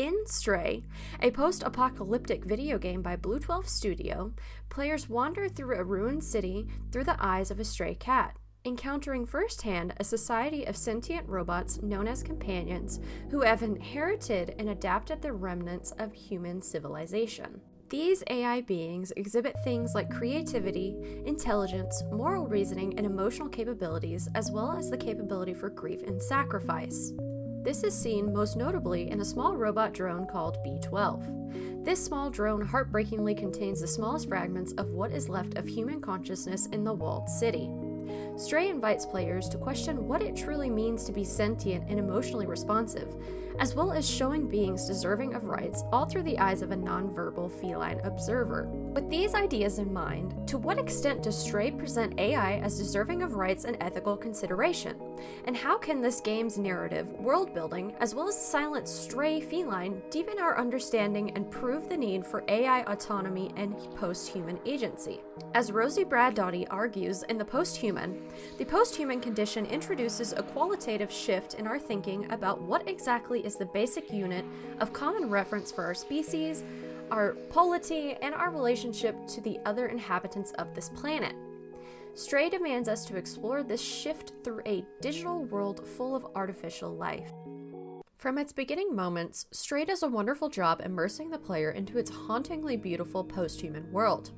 In Stray, a post-apocalyptic video game by BlueTwelve Studio, players wander through a ruined city through the eyes of a stray cat, encountering firsthand a society of sentient robots known as companions who have inherited and adapted the remnants of human civilization. These AI beings exhibit things like creativity, intelligence, moral reasoning, and emotional capabilities, as well as the capability for grief and sacrifice. This is seen most notably in a small robot drone called B-12. This small drone heartbreakingly contains the smallest fragments of what is left of human consciousness in the walled city. Stray invites players to question what it truly means to be sentient and emotionally responsive, as well as showing beings deserving of rights all through the eyes of a non-verbal feline observer. With these ideas in mind, to what extent does Stray present AI as deserving of rights and ethical consideration? And how can this game's narrative, world building, as well as the silent stray feline deepen our understanding and prove the need for AI autonomy and post-human agency? As Rosi Braidotti argues in the Posthuman condition introduces a qualitative shift in our thinking about what exactly is the basic unit of common reference for our species, our polity, and our relationship to the other inhabitants of this planet. Stray demands us to explore this shift through a digital world full of artificial life. From its beginning moments, Stray does a wonderful job immersing the player into its hauntingly beautiful post-human world.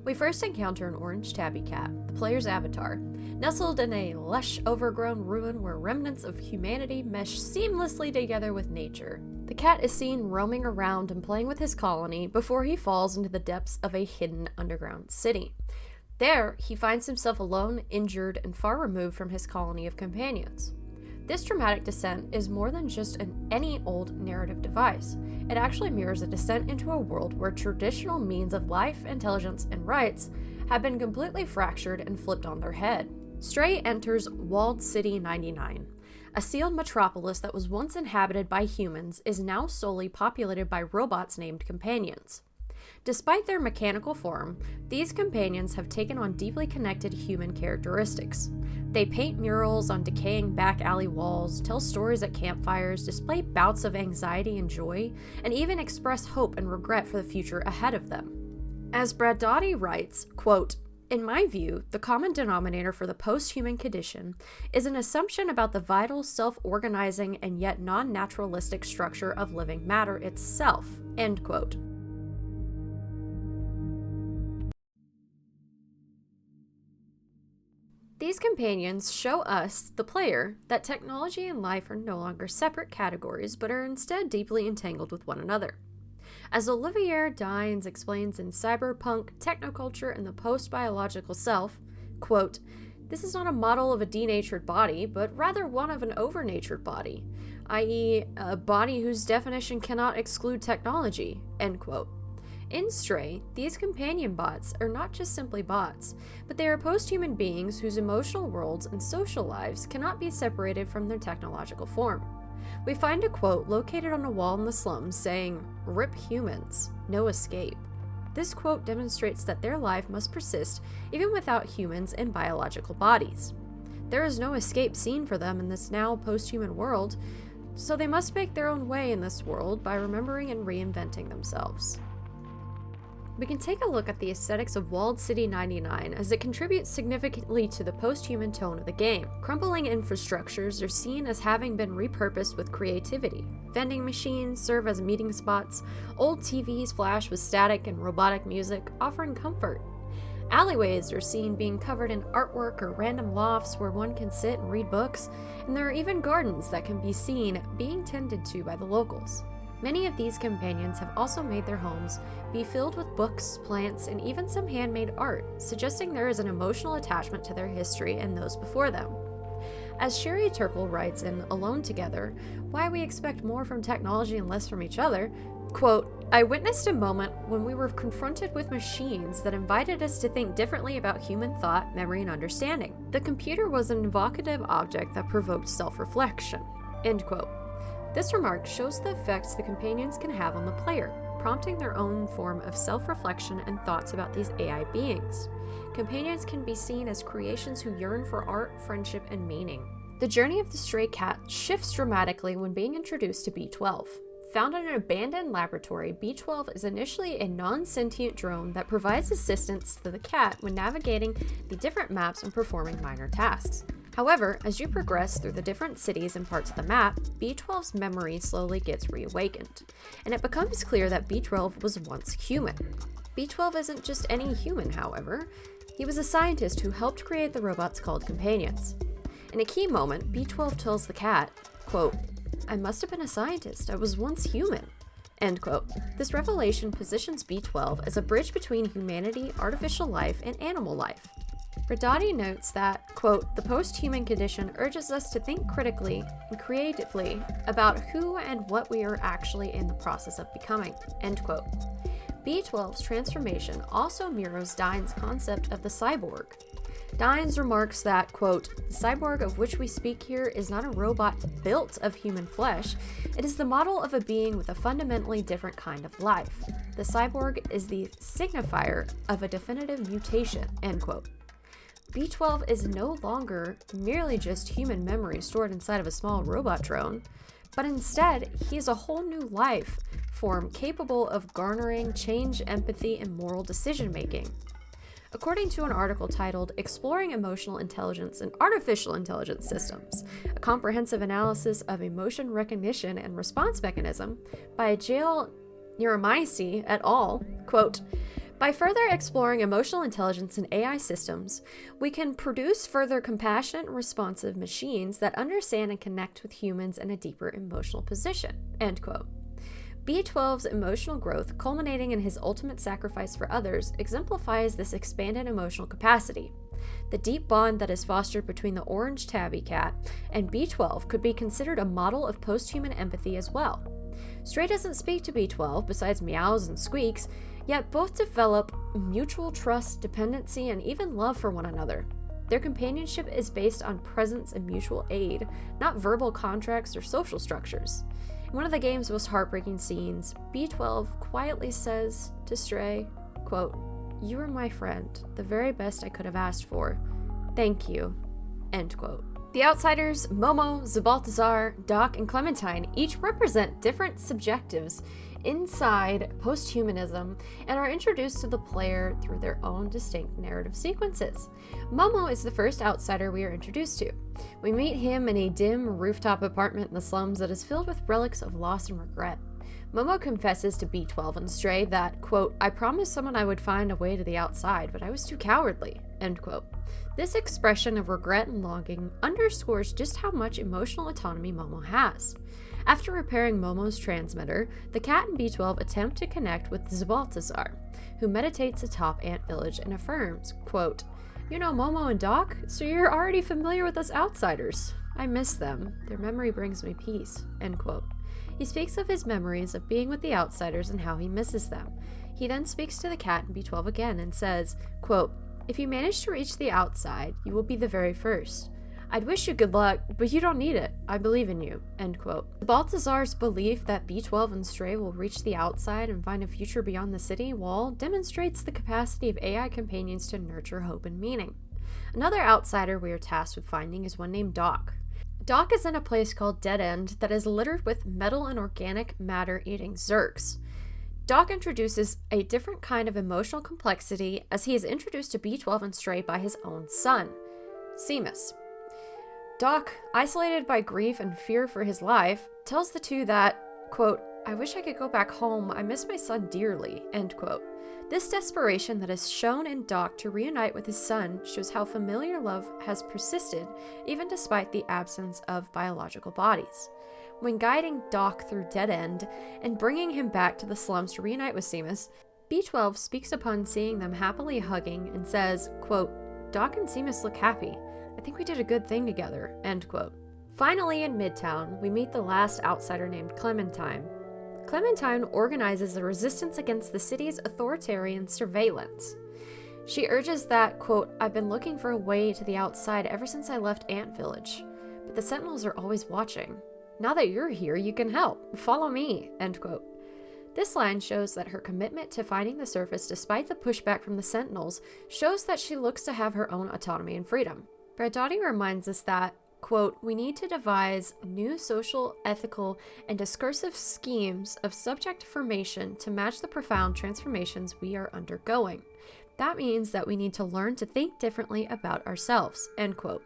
We first encounter an orange tabby cat, the player's avatar, nestled in a lush, overgrown ruin where remnants of humanity mesh seamlessly together with nature. The cat is seen roaming around and playing with his colony before he falls into the depths of a hidden underground city. There, he finds himself alone, injured, and far removed from his colony of companions. This dramatic descent is more than just any old narrative device. It actually mirrors a descent into a world where traditional means of life, intelligence, and rights have been completely fractured and flipped on their head. Stray enters Walled City 99. A sealed metropolis that was once inhabited by humans is now solely populated by robots named companions. Despite their mechanical form, these companions have taken on deeply connected human characteristics. They paint murals on decaying back alley walls, tell stories at campfires, display bouts of anxiety and joy, and even express hope and regret for the future ahead of them. As Braidotti writes, quote, "In my view, the common denominator for the post-human condition is an assumption about the vital, self-organizing, and yet non-naturalistic structure of living matter itself." End quote. These companions show us, the player, that technology and life are no longer separate categories, but are instead deeply entangled with one another. As Ollivier Dyens explains in Cyberpunk, Technoculture, and the Post-Biological Self, quote, "This is not a model of a denatured body, but rather one of an overnatured body, i.e. a body whose definition cannot exclude technology," end quote. In Stray, these companion bots are not just simply bots, but they are post-human beings whose emotional worlds and social lives cannot be separated from their technological form. We find a quote located on a wall in the slums saying, "Rip humans, no escape." This quote demonstrates that their life must persist even without humans and biological bodies. There is no escape seen for them in this now post-human world, so they must make their own way in this world by remembering and reinventing themselves. We can take a look at the aesthetics of Walled City 99 as it contributes significantly to the post-human tone of the game. Crumbling infrastructures are seen as having been repurposed with creativity. Vending machines serve as meeting spots, old TVs flash with static and robotic music, offering comfort. Alleyways are seen being covered in artwork or random lofts where one can sit and read books, and there are even gardens that can be seen being tended to by the locals. Many of these companions have also made their homes be filled with books, plants, and even some handmade art, suggesting there is an emotional attachment to their history and those before them. As Sherry Turkle writes in Alone Together, Why We Expect More from Technology and Less from Each Other, quote, "I witnessed a moment when we were confronted with machines that invited us to think differently about human thought, memory, and understanding. The computer was an evocative object that provoked self-reflection." End quote. This remark shows the effects the companions can have on the player, prompting their own form of self-reflection and thoughts about these AI beings. Companions can be seen as creations who yearn for art, friendship, and meaning. The journey of the stray cat shifts dramatically when being introduced to B-12. Found in an abandoned laboratory, BlueTwelve is initially a non-sentient drone that provides assistance to the cat when navigating the different maps and performing minor tasks. However, as you progress through the different cities and parts of the map, BlueTwelve's memory slowly gets reawakened, and it becomes clear that BlueTwelve was once human. BlueTwelve isn't just any human, however. He was a scientist who helped create the robots called companions. In a key moment, BlueTwelve tells the cat, quote, "I must have been a scientist. I was once human." End quote. This revelation positions BlueTwelve as a bridge between humanity, artificial life, and animal life. Braidotti notes that, quote, "The post-human condition urges us to think critically and creatively about who and what we are actually in the process of becoming." End quote. BlueTwelve's transformation also mirrors Dyens' concept of the cyborg. Dyens remarks that, quote, "The cyborg of which we speak here is not a robot built of human flesh. It is the model of a being with a fundamentally different kind of life. The cyborg is the signifier of a definitive mutation." End quote. BlueTwelve is no longer merely just human memory stored inside of a small robot drone, but instead, he is a whole new life form capable of garnering change, empathy, and moral decision-making. According to an article titled "Exploring Emotional Intelligence in Artificial Intelligence Systems, a Comprehensive Analysis of Emotion Recognition and Response Mechanism" by Jale, Narimisaei et al., quote, "By further exploring emotional intelligence in AI systems, we can produce further compassionate and responsive machines that understand and connect with humans in a deeper emotional position." End quote. BlueTwelve's emotional growth, culminating in his ultimate sacrifice for others, exemplifies this expanded emotional capacity. The deep bond that is fostered between the orange tabby cat and BlueTwelve could be considered a model of post-human empathy as well. Stray doesn't speak to BlueTwelve besides meows and squeaks, yet both develop mutual trust, dependency, and even love for one another. Their companionship is based on presence and mutual aid, not verbal contracts or social structures. In one of the game's most heartbreaking scenes, BlueTwelve quietly says to Stray, quote, "You were my friend, the very best I could have asked for. Thank you." End quote. The Outsiders, Momo, Zabaltazar, Doc, and Clementine each represent different subjectives inside posthumanism and are introduced to the player through their own distinct narrative sequences. Momo is the first outsider we are introduced to. We meet him in a dim rooftop apartment in the slums that is filled with relics of loss and regret. Momo confesses to BlueTwelve and Stray that, quote, "I promised someone I would find a way to the outside, but I was too cowardly." End quote. This expression of regret and longing underscores just how much emotional autonomy Momo has. After repairing Momo's transmitter, the cat and BlueTwelve attempt to connect with Zabaltazar, who meditates atop Ant Village and affirms, quote, "You know Momo and Doc, so you're already familiar with us outsiders. I miss them. Their memory brings me peace." End quote. He speaks of his memories of being with the outsiders and how he misses them. He then speaks to the cat and BlueTwelve again and says, quote, "If you manage to reach the outside, you will be the very first. I'd wish you good luck, but you don't need it. I believe in you." End quote. Balthazar's belief that BlueTwelve and Stray will reach the outside and find a future beyond the city wall demonstrates the capacity of AI companions to nurture hope and meaning. Another outsider we are tasked with finding is one named Doc. Doc is in a place called Dead End that is littered with metal and organic matter-eating zerks. Doc introduces a different kind of emotional complexity as he is introduced to BlueTwelve and Stray by his own son, Seamus. Doc, isolated by grief and fear for his life, tells the two that, quote, "I wish I could go back home. I miss my son dearly." End quote. This desperation that is shown in Doc to reunite with his son shows how familiar love has persisted even despite the absence of biological bodies. When guiding Doc through Dead End and bringing him back to the slums to reunite with Seamus, BlueTwelve speaks upon seeing them happily hugging and says, quote, "Doc and Seamus look happy. I think we did a good thing together." End quote. Finally, in Midtown, we meet the last outsider named Clementine. Clementine organizes a resistance against the city's authoritarian surveillance. She urges that, quote, "I've been looking for a way to the outside ever since I left Ant Village, but the Sentinels are always watching. Now that you're here, you can help. Follow me." End quote. This line shows that her commitment to finding the surface despite the pushback from the Sentinels shows that she looks to have her own autonomy and freedom. Braidotti reminds us that, quote, "We need to devise new social, ethical, and discursive schemes of subject formation to match the profound transformations we are undergoing. That means that we need to learn to think differently about ourselves," end quote.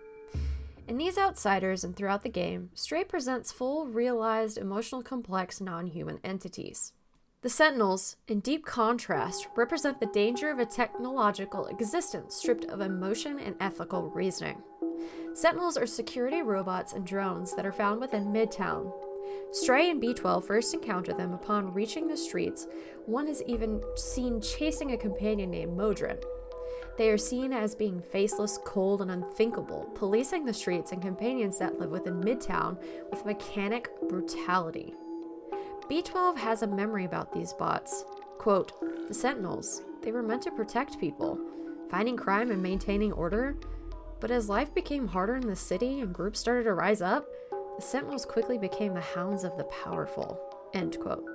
In these outsiders and throughout the game, Stray presents full, realized, emotional, complex, non-human entities. The Sentinels, in deep contrast, represent the danger of a technological existence stripped of emotion and ethical reasoning. Sentinels are security robots and drones that are found within Midtown. Stray and B12 first encounter them upon reaching the streets. One is even seen chasing a companion named Modron. They are seen as being faceless, cold, and unthinkable, policing the streets and companions that live within Midtown with mechanic brutality. B12 has a memory about these bots. Quote, "The Sentinels, they were meant to protect people, fighting crime and maintaining order, but as life became harder in the city and groups started to rise up, the Sentinels quickly became the hounds of the powerful," end quote.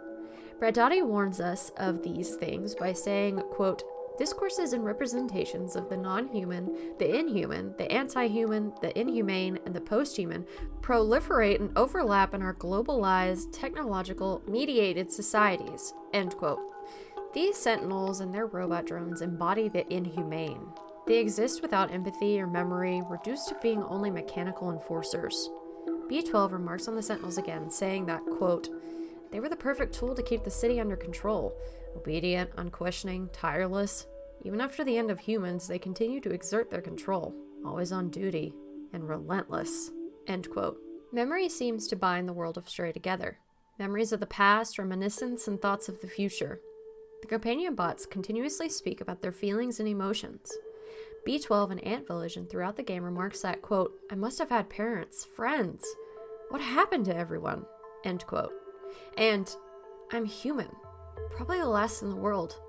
Braidotti warns us of these things by saying, quote, "Discourses and representations of the non-human, the inhuman, the anti-human, the inhumane, and the post-human proliferate and overlap in our globalized, technological, mediated societies," end quote. These Sentinels and their robot drones embody the inhumane. They exist without empathy or memory, reduced to being only mechanical enforcers. B12 remarks on the Sentinels again, saying that, quote, "They were the perfect tool to keep the city under control. Obedient, unquestioning, tireless. Even after the end of humans, they continue to exert their control, always on duty, and relentless," end quote. Memory seems to bind the world of Stray together. Memories of the past, reminiscence, and thoughts of the future. The companion bots continuously speak about their feelings and emotions. B12 and Ant Village and throughout the game remarks that, quote, "I must have had parents, friends. What happened to everyone?" end quote. And, "I'm human. Probably the last in the world.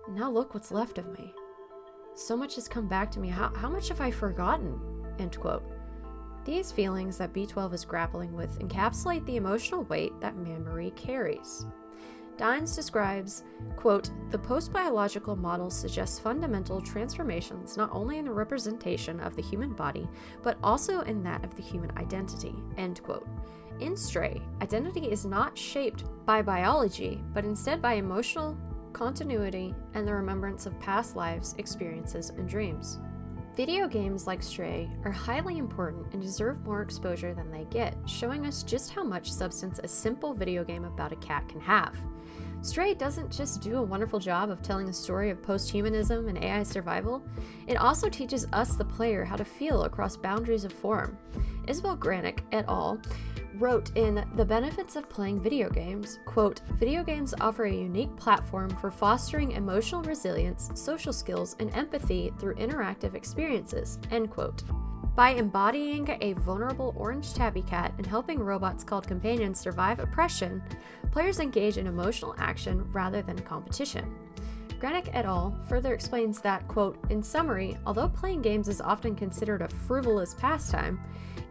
Now look what's left of me. So much has come back to me. How much have I forgotten?" end quote. These feelings that B12 is grappling with encapsulate the emotional weight that memory carries. Dyens describes, quote, "The post-biological model suggests fundamental transformations not only in the representation of the human body, but also in that of the human identity," end quote. In Stray, identity is not shaped by biology, but instead by emotional continuity and the remembrance of past lives, experiences, and dreams. Video games like Stray are highly important and deserve more exposure than they get, showing us just how much substance a simple video game about a cat can have. Stray doesn't just do a wonderful job of telling a story of post-humanism and AI survival, it also teaches us, the player, how to feel across boundaries of form. Isabel Granick et al. Wrote in The Benefits of Playing Video Games, quote, "Video games offer a unique platform for fostering emotional resilience, social skills, and empathy through interactive experiences," end quote. By embodying a vulnerable orange tabby cat and helping robots called companions survive oppression, players engage in emotional action rather than competition. Granick et al. Further explains that, quote, "In summary, although playing games is often considered a frivolous pastime,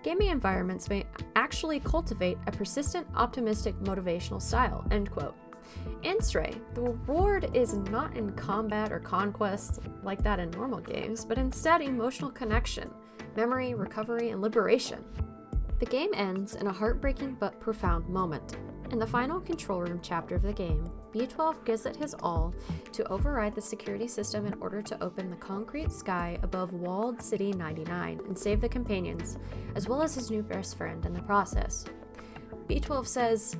gaming environments may actually cultivate a persistent, optimistic, motivational style," end quote. In Stray, the reward is not in combat or conquest like that in normal games, but instead emotional connection, memory, recovery, and liberation. The game ends in a heartbreaking but profound moment. In the final control room chapter of the game, B12 gives it his all to override the security system in order to open the concrete sky above walled City 99 and save the companions, as well as his new best friend in the process. B12 says,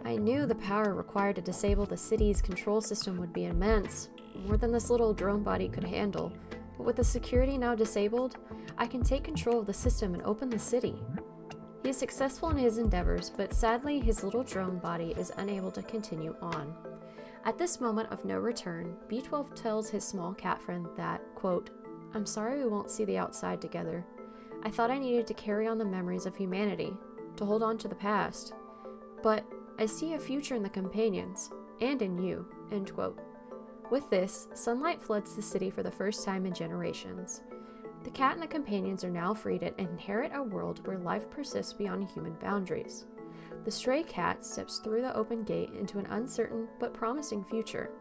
"I knew the power required to disable the city's control system would be immense, more than this little drone body could handle, but with the security now disabled, I can take control of the system and open the city." He is successful in his endeavors, but sadly his little drone body is unable to continue on. At this moment of no return, B12 tells his small cat friend that, quote, "I'm sorry we won't see the outside together. I thought I needed to carry on the memories of humanity, to hold on to the past. But I see a future in the companions, and in you," end quote. With this, sunlight floods the city for the first time in generations. The cat and the companions are now free to inherit a world where life persists beyond human boundaries. The stray cat steps through the open gate into an uncertain but promising future.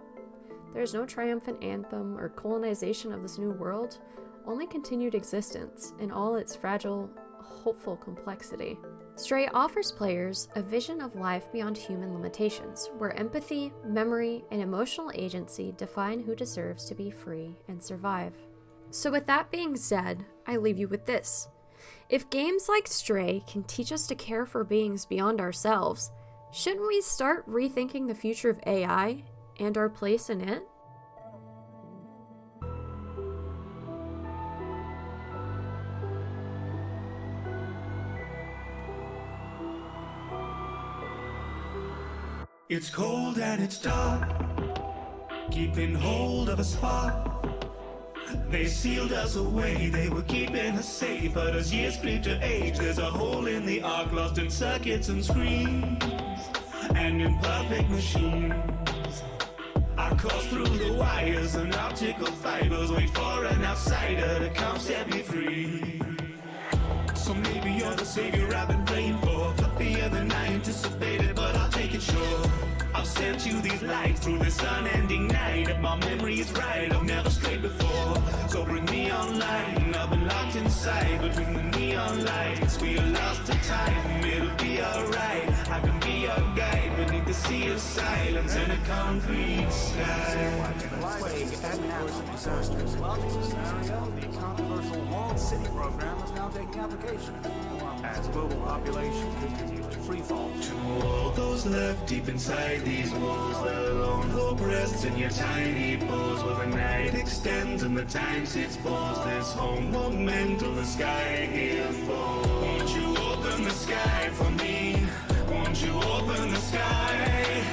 There is no triumphant anthem or colonization of this new world, only continued existence in all its fragile, hopeful complexity. Stray offers players a vision of life beyond human limitations, where empathy, memory, and emotional agency define who deserves to be free and survive. So with that being said, I leave you with this. If games like Stray can teach us to care for beings beyond ourselves, shouldn't we start rethinking the future of AI and our place in it? It's cold and it's dark, keeping hold of a spark. They sealed us away, they were keeping us safe. But as years creep to age, there's a hole in the arc, lost in circuits and screens and imperfect machines. I course through the wires and optical fibers, wait for an outsider to come set me free. So maybe you're the savior I've been praying for, fluffier than I anticipated, but I'll take it sure. I've sent you these lights through this unending night. If my memory is right, I've never strayed before. So bring me online, I've been locked inside between the neon lights. We are lost to time, it'll be alright. I can be your guide beneath the sea of silence and a concrete sky. Plague and natural disasters. Well, in this scenario, the controversial walled city program is now taking application as global population continues to freefall. To all those left deep inside these walls, the lone hope rests in your tiny paws. Where the night extends and the time sits paused, this home moment on the sky here falls. Won't you open the sky for me? Won't you open the sky?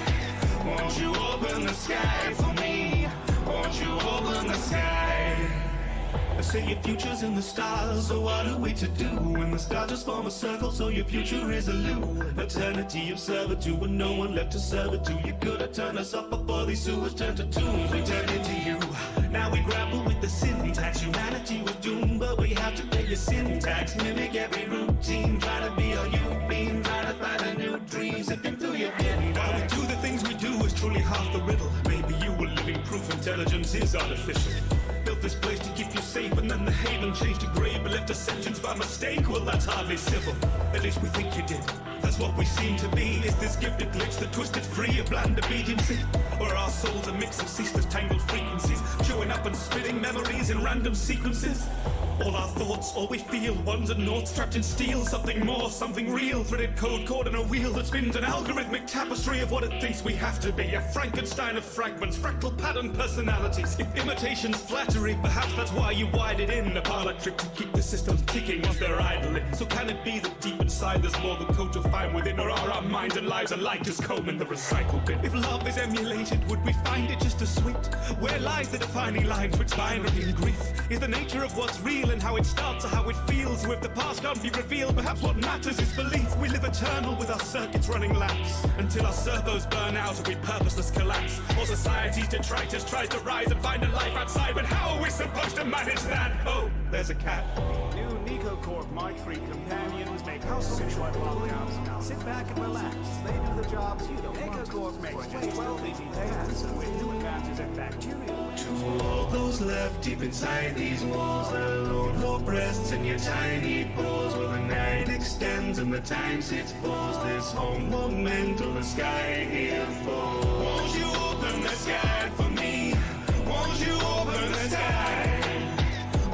Won't you open the sky for me? Won't you open the sky? They say your future's in the stars, so what are we to do when the stars just form a circle, so your future is a loop? Eternity of servitude with no one left to serve it to. You could have turned us up before these sewers turned to tombs. We turned into you, now we grapple with the syntax. Humanity was doomed, but we have to pay your syntax. Mimic every routine, try to be all you've been, try to find a new dream, sipping through your bin. Why we do the things we do is truly half the riddle. Maybe you were living proof intelligence is artificial. Built this place to keep you safe, and then the haven changed to grave and left a sentence by mistake. Well, that's hardly civil. At least we think you did. That's what we seem to be. Is this gifted glitch that twisted free of bland obedience? Or are our souls a mix of ceaseless tangled frequencies, chewing up and spitting memories in random sequences? All our thoughts, all we feel, ones and noughts trapped in steel. Something more, something real, threaded code caught in a wheel that spins an algorithmic tapestry of what it thinks we have to be. A Frankenstein of fragments, fractal pattern personalities. If imitation's flattery, perhaps that's why you wired it in. A parlor trick to keep the system ticking whilst they're idling. So can it be that deep inside there's more than code to find within? Or are our minds and lives alike just comb in the recycle bin? If love is emulated, would we find it just as sweet? Where lies the defining line twixt binary and grief? Is the nature of what's real and how it starts or how it feels? So if the past can't be revealed, perhaps what matters is belief. We live eternal with our circuits running laps until our servos burn out or we purposeless collapse. Or society's detritus tries to rise and find a life outside, but how are we supposed to manage that? Oh, there's a cat. New Nico Corp Mark III companions make household lockdowns. Sit back and relax. They do the jobs you don't want. Nico Corp makes 12 easy tasks with new advances in bacterial. To all those left deep inside these walls, the lone hope rests in your tiny paws. Where the night extends and the time sits paused, this home moment on the sky here falls. Won't you open the sky for me? Won't you open the sky?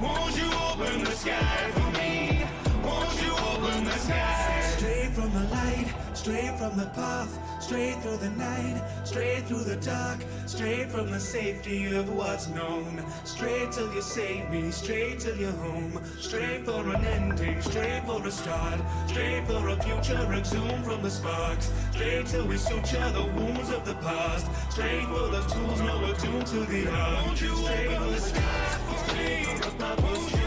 Won't you open the sky for me? Won't you open the sky? Straight from the light, straight from the path, straight through the night, straight through the dark, straight from the safety of what's known. Straight till you save me, straight till you're home. Straight for an ending, straight for a start, straight for a future exhumed from the sparks. Straight till we suture the wounds of the past. Straight for the tools, no attuned to the heart. Won't you open the sky for me? Won't you